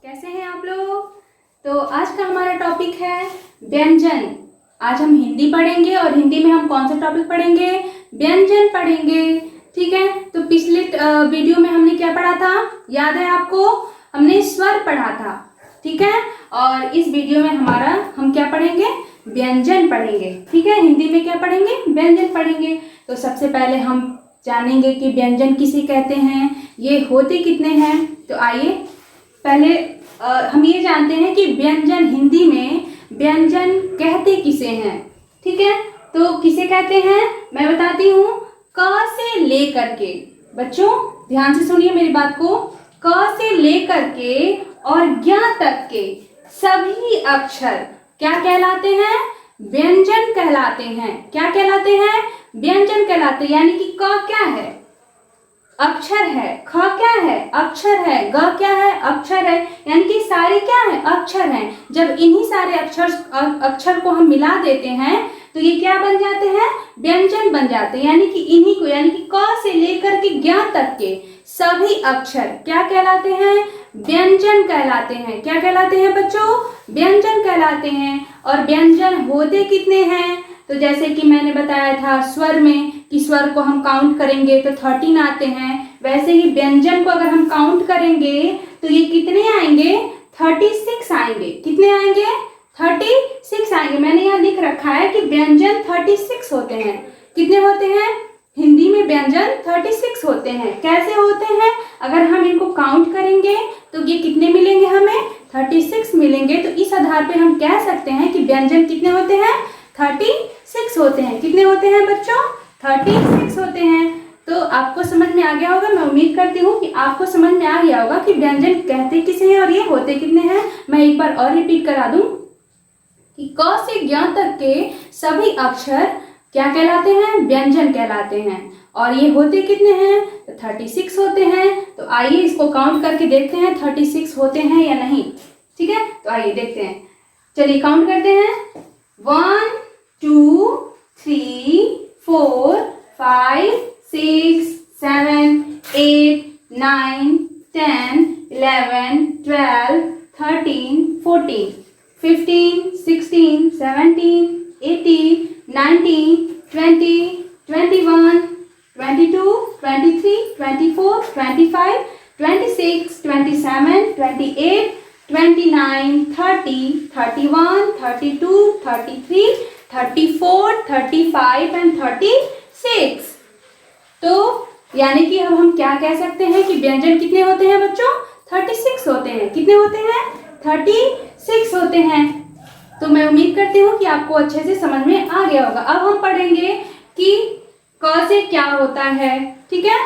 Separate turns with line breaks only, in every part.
कैसे हैं आप लोग। तो आज का हमारा टॉपिक है व्यंजन। आज हम हिंदी पढ़ेंगे और हिंदी में हम कौन सा टॉपिक पढ़ेंगे, व्यंजन पढ़ेंगे। ठीक है, तो पिछले वीडियो में हमने क्या पढ़ा था, याद है आपको, हमने स्वर पढ़ा था। ठीक है, और इस वीडियो में हम क्या पढ़ेंगे, व्यंजन पढ़ेंगे। ठीक है, हिंदी में क्या पढ़ेंगे, व्यंजन पढ़ेंगे। तो सबसे पहले हम जानेंगे कि व्यंजन किसे कहते हैं, ये होते कितने हैं। तो आइए पहले हम ये जानते हैं कि व्यंजन, हिंदी में व्यंजन कहते किसे हैं। ठीक है, तो किसे कहते हैं मैं बताती हूँ। क से लेकर के, बच्चों ध्यान से सुनिए मेरी बात को, क से लेकर के और ज्ञ तक के सभी अक्षर क्या कहलाते हैं, व्यंजन कहलाते हैं। क्या कहलाते हैं, व्यंजन कहलाते हैं। यानी कि क क्या है, अक्षर है, ख क्या है, अक्षर है, ग क्या है, अक्षर है। यानी कि सारे क्या है, अक्षर हैं। जब इन्हीं सारे अक्षर को हम मिला देते हैं तो ये क्या बन जाते हैं, व्यंजन बन जाते हैं। यानी कि इन्हीं को, यानी कि क से लेकर के ज्ञ तक के सभी अक्षर क्या कहलाते हैं, व्यंजन कहलाते हैं। क्या कहलाते हैं बच्चों, व्यंजन कहलाते हैं। और व्यंजन होते कितने हैं, तो जैसे कि मैंने बताया था स्वर में कि स्वर को हम काउंट करेंगे तो 13 आते हैं, वैसे ही व्यंजन को अगर हम काउंट करेंगे तो ये कितने आएंगे, 36 आएंगे। कितने आएंगे, 36 आएंगे। मैंने यहाँ लिख रखा है कि व्यंजन 36 होते हैं। कितने होते हैं, हिंदी में व्यंजन 36 होते हैं। कैसे होते हैं, अगर हम इनको काउंट करेंगे तो ये कितने मिलेंगे, हमें 36 मिलेंगे। तो इस आधार पे हम कह सकते हैं कि व्यंजन कितने होते हैं, 36 होते हैं। कितने होते हैं बच्चों, 36 होते हैं। तो आपको समझ में आ गया होगा, मैं उम्मीद करती हूँ कि आपको समझ में आ गया होगा कि व्यंजन कहते किसे हैं और ये होते कितने हैं। मैं एक बार और रिपीट करा दूं कि क से ज्ञ तक के सभी अक्षर क्या कहलाते हैं, व्यंजन कहलाते हैं। और ये होते कितने हैं, तो 36 होते हैं। तो आइए इसको काउंट करके देखते हैं 36 होते हैं या नहीं। ठीक है, तो आइए देखते हैं, चलिए काउंट करते हैं। 1 2 3 4 5 6 7 8 9 10 11 12 13 14 15 16 17 18 19 20 21 22 23 24 25 26 27 28 29 30 31 32 33 34 35 एंड 36। तो यानी कि अब हम क्या कह सकते हैं कि व्यंजन कितने होते हैं बच्चों, 36 होते हैं। कितने होते हैं, 36 होते हैं। तो मैं उम्मीद करती हूँ कि आपको अच्छे से समझ में आ गया होगा। अब हम पढ़ेंगे कि क से क्या होता है। ठीक है,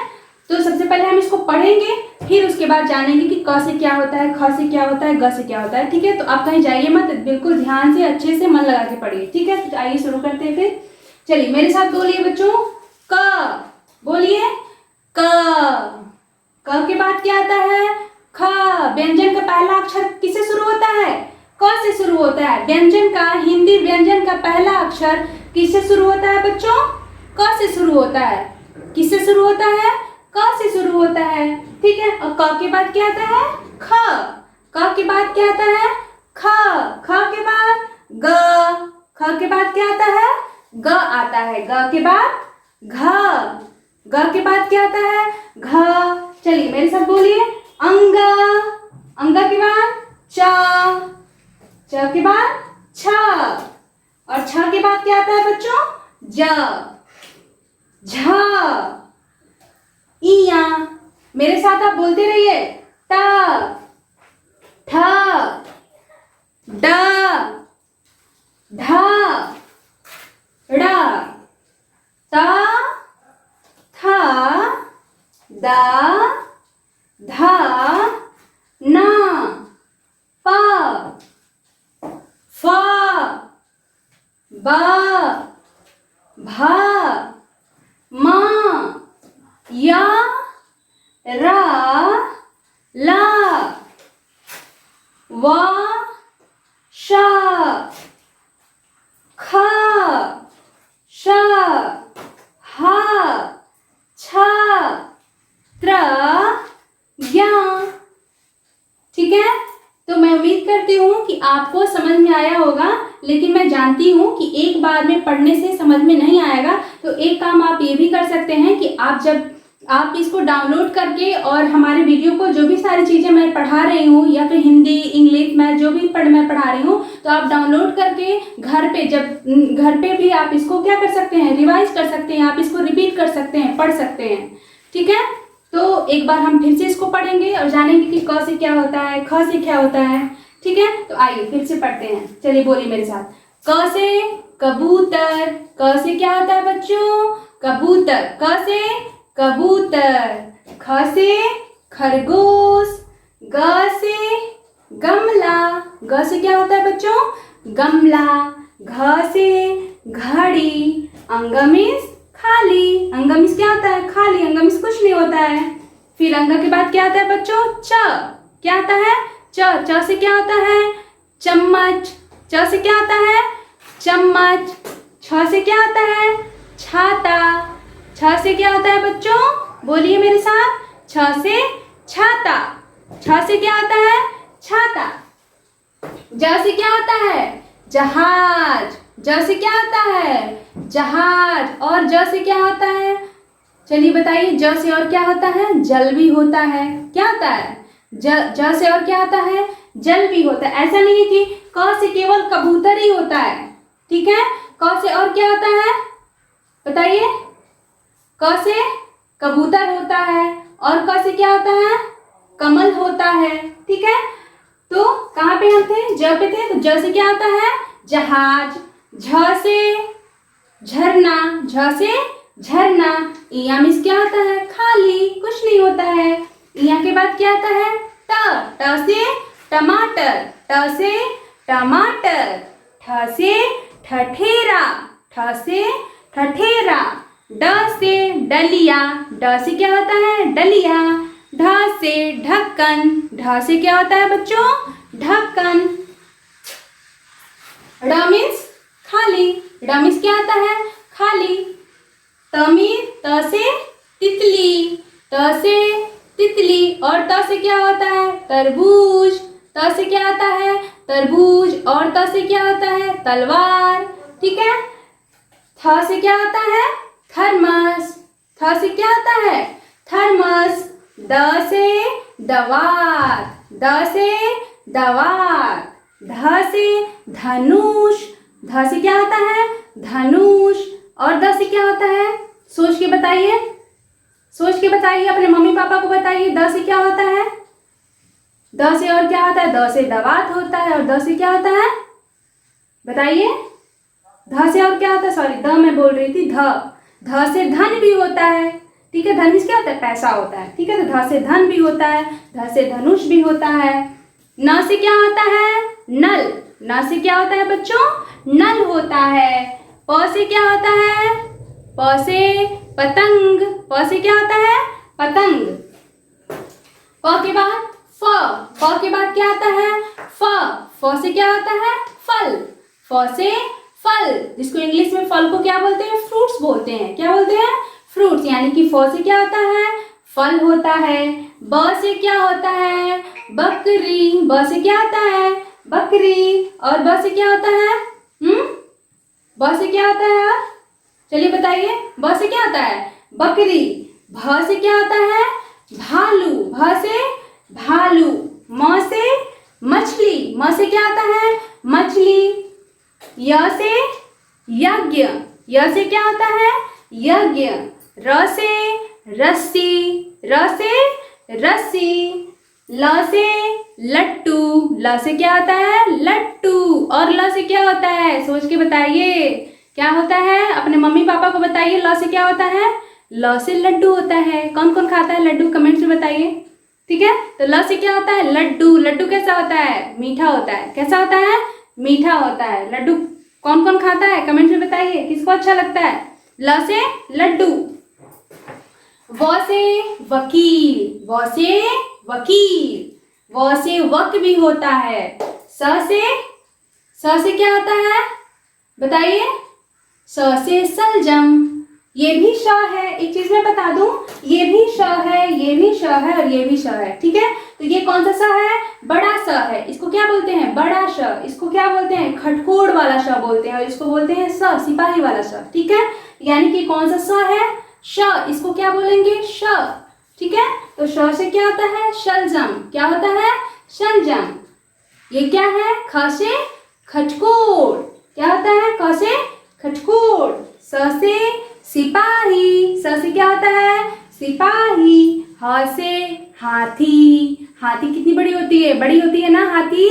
तो सबसे पहले हम इसको पढ़ेंगे, फिर उसके बाद जानेंगे कि क से क्या होता है, ख से क्या होता है, ग से क्या होता है। ठीक है, तो आप कहीं जाइए मत, बिल्कुल ध्यान से अच्छे से मन लगा के पढ़िए। ठीक है, तो आइए शुरू करते हैं फिर। चलिए मेरे साथ बोलिए बच्चों, क, बोलिए क। क के बाद क्या आता है, ख। व्यंजन का पहला अक्षर किससे शुरू होता है, क से शुरू होता है। व्यंजन का, हिंदी व्यंजन का पहला अक्षर किससे शुरू होता है बच्चों, क से शुरू होता है। किससे शुरू होता है, क से शुरू होता है। ठीक है, और क के बाद क्या आता है, ख। क के बाद क्या आता है, ख। ख के बाद ग। ख के बाद क्या आता है, ग आता है। ग के बाद घ। ग के बाद क्या आता है, घ। चलिए मेरे साथ बोलिए, अंगा। अंगा के बाद च। च के बाद छ। और छ के बाद क्या आता है बच्चों, ज। झ। इया। मेरे साथ आप बोलते रहिए, ट, ठ, ड, ढ, ड़, त, थ, द, ध, न, प, फ, ब, भ, म, य, र, ल, व, श, ख, श, ह, छ, त्र, ज्ञ। ठीक है, उम्मीद करती हूँ कि आपको समझ में आया होगा, लेकिन मैं जानती हूँ कि एक बार में पढ़ने से समझ में नहीं आएगा। तो एक काम आप ये भी कर सकते हैं कि आप इसको डाउनलोड करके और हमारे वीडियो को, जो भी सारी चीज़ें मैं पढ़ा रही हूँ या फिर हिंदी इंग्लिश मैं जो भी मैं पढ़ा रही हूँ, तो आप डाउनलोड करके घर पे भी आप इसको क्या कर सकते हैं, रिवाइज कर सकते हैं, आप इसको रिपीट कर सकते हैं, पढ़ सकते हैं। ठीक है, तो एक बार हम फिर से इसको पढ़ेंगे और जानेंगे कि क से क्या होता है, ख से क्या होता है। ठीक है, तो आइए फिर से पढ़ते हैं। चलिए बोलिए मेरे साथ। क से कबूतर। क से क्या होता है बच्चों? कबूतर। क से कबूतर। ख से खरगोश। ग से गमला। ग से क्या होता है बच्चों? गमला। घ से घड़ी। अंग मीन्स खाली। अंग मीन्स क्या होता है? खाली। अंग मीन्स कुछ नहीं होता है। फिर अंग के बाद क्या आता है बच्चों? च। क्या आता है? च। च से क्या होता है? चम्मच। च से क्या आता है? चम्मच। छ से क्या आता है? छाता। छ से क्या होता है बच्चों? बोलिए मेरे साथ। छ से छाता। छ से क्या आता है? छाता। ज से क्या आता है? जहाज। ज से क्या आता है? जहाज। और ज से क्या होता है? चलिए बताइए, ज से और क्या होता है? जल भी होता है। क्या होता है? ज से और क्या होता है? जल भी होता है। ऐसा नहीं है कि क से केवल कबूतर ही होता है। ठीक है, क से और क्या होता है बताइए? क से कबूतर होता है और क से क्या होता है? कमल होता है। ठीक है, तो कहाँ पे हम थे? ज पे थे। तो ज से क्या होता है? जहाज। झ से झरना। झ से झरना। इया मीन्स क्या होता है? खाली, कुछ नहीं होता है। इया के बाद क्या आता है? ट। ट से टमाटर। ट से टमाटर। ठ से ठठेरा। ठ से ठठेरा। ड से डलिया। ड से क्या होता है? डलिया। ढ से ढक्कन। ढ से क्या होता है बच्चों? ढक्कन। ड मीन्स खाली। ड मीन्स क्या आता है? खाली। त से तितली। त से तितली। और त से क्या होता है? तरबूज। त से क्या आता है? तरबूज। और त से क्या होता है? तलवार। ठीक है, थ से क्या होता है? थर्मस। थ से क्या होता है? थर्मस। द से दवात। द से दवात। ध से धनुष। ध से क्या होता है? धनुष। और द से क्या होता है? सोच के बताइए, सोच के बताइए, अपने मम्मी पापा को बताइए। द से क्या होता है? द से और क्या होता है? द से दवात होता है। और द से क्या होता है बताइए? ध से और क्या होता है? सॉरी, द मैं बोल रही थी। ध से धन भी होता है। ठीक है, धन क्या होता है? पैसा होता है। ठीक है, तो ध से धन भी होता है। ध से धनुष भी होता है। न से क्या होता है? नल। न से क्या होता है बच्चों? नल होता है। प से क्या होता है? प से पतंग। प से क्या होता है? पतंग। प के बाद फ। फ के बाद क्या आता है? फ। फ से क्या होता है? फल। फ से फल, जिसको इंग्लिश में फल को क्या बोलते हैं? फ्रूट्स बोलते हैं। क्या बोलते हैं? फ्रूट्स। यानी कि फ से क्या होता है? फल होता है। ब से क्या होता है? बकरी। ब से क्या होता है? बकरी। और ब से क्या होता है? ब से क्या होता है? चलिए बताइए, ब से क्या होता है? बकरी। भ से क्या होता है? भालू। भ से भालू। म से मछली। म से क्या होता है? मछली। य से यज्ञ। य से क्या होता है? यज्ञ। र से रस्सी। र से रस्सी। ल से लट्टू। ल से क्या होता है? लट्टू। और ल से क्या होता है? सोच के बताइए, क्या होता है? अपने मम्मी पापा को बताइए, ल से क्या होता है? ल से लड्डू होता है। कौन कौन खाता है लड्डू? कमेंट्स में बताइए। ठीक है, तो ल से क्या होता है? लड्डू। लड्डू कैसा होता है? मीठा होता है। कैसा होता है? मीठा होता है। लड्डू कौन कौन खाता है? कमेंट में बताइए, किसको अच्छा लगता है? ल से लड्डू। व से वकील। व से वकील। व से वक भी होता है। स से क्या होता है बताइए? स से सलजम। ये भी श है। एक चीज मैं बता दूं, ये भी श है, ये भी श है और ये भी श है। ठीक है, तो ये कौन सा स है? बड़ा स है, इसको क्या बोलते हैं, बड़ा श। इसको क्या बोलते हैं, खटकोड़ वाला श बोलते हैं। और इसको बोलते हैं स, सिपाही वाला श। ठीक है, यानी कि कौन सा स है, श। इसको क्या बोलेंगे, श। ठीक है, तो श से क्या होता है, शलजम। क्या होता है, शलजम। ये क्या है, ख से खटकोड़। क्या होता है, ख से खटकोड़। स से सिपाही। स से क्या होता है, सिपाही। ह से हाथी। हाथी कितनी बड़ी होती है, बड़ी होती है ना हाथी।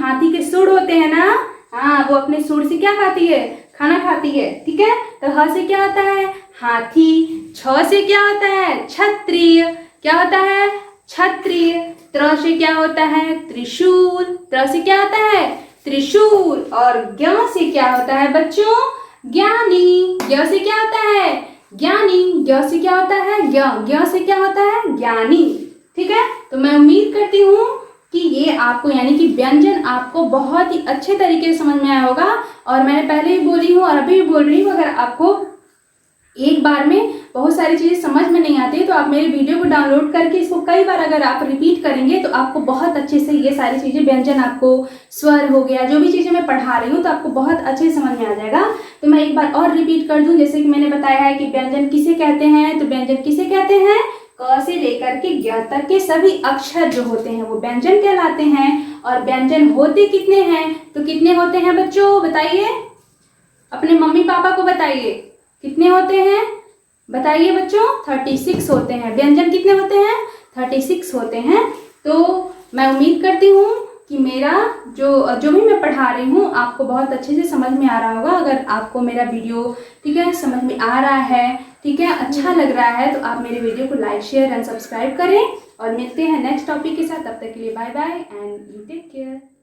हाथी के सूंड होते हैं ना, हाँ, वो अपने सूंड से क्या खाती है, खाना खाती है। ठीक है, तो ह से क्या होता है, हाथी। छ से क्या होता है, क्षत्रिय। क्या होता है, क्षत्रिय। त्र से क्या होता है, त्रिशूल। त्र से क्या होता है, त्रिशूल। और ज्ञ से क्या होता है बच्चों, ज्ञानी। ज्ञ से क्या होता है, ज्ञानी। ज्ञ से क्या होता है, ज्ञ। ज्ञ से क्या होता है, ज्ञानी। ठीक है, तो मैं उम्मीद करती हूँ कि ये आपको यानी कि व्यंजन आपको बहुत ही अच्छे तरीके से समझ में आया होगा। और मैंने पहले भी बोली हूँ और अभी भी बोल रही हूँ, अगर आपको एक बार में बहुत सारी चीज़ें समझ में नहीं आती तो आप मेरे वीडियो को डाउनलोड करके इसको कई बार अगर आप रिपीट करेंगे तो आपको बहुत अच्छे से ये सारी चीज़ें, व्यंजन आपको, स्वर हो गया, जो भी चीज़ें मैं पढ़ा रही हूँ तो आपको बहुत अच्छे से समझ में आ जाएगा। तो मैं एक बार और रिपीट कर दूँ, जैसे कि मैंने बताया है कि व्यंजन किसे कहते हैं, तो व्यंजन किसे कहते हैं, क से लेकर के ज्ञ तक के सभी अक्षर जो होते हैं वो व्यंजन कहलाते हैं। और व्यंजन होते कितने हैं, तो कितने होते हैं बच्चों, बताइए, अपने मम्मी पापा को बताइए कितने होते हैं, बताइए बच्चों। 36 होते हैं। व्यंजन कितने होते हैं, 36 होते हैं। तो मैं उम्मीद करती हूँ कि मेरा जो भी मैं पढ़ा रही हूँ आपको बहुत अच्छे से समझ में आ रहा होगा। अगर आपको मेरा वीडियो, ठीक है, समझ में आ रहा है, ठीक है, अच्छा लग रहा है, तो आप मेरे वीडियो को लाइक, शेयर एंड सब्सक्राइब करें। और मिलते हैं नेक्स्ट टॉपिक के साथ, तब तक के लिए bye bye and you take care.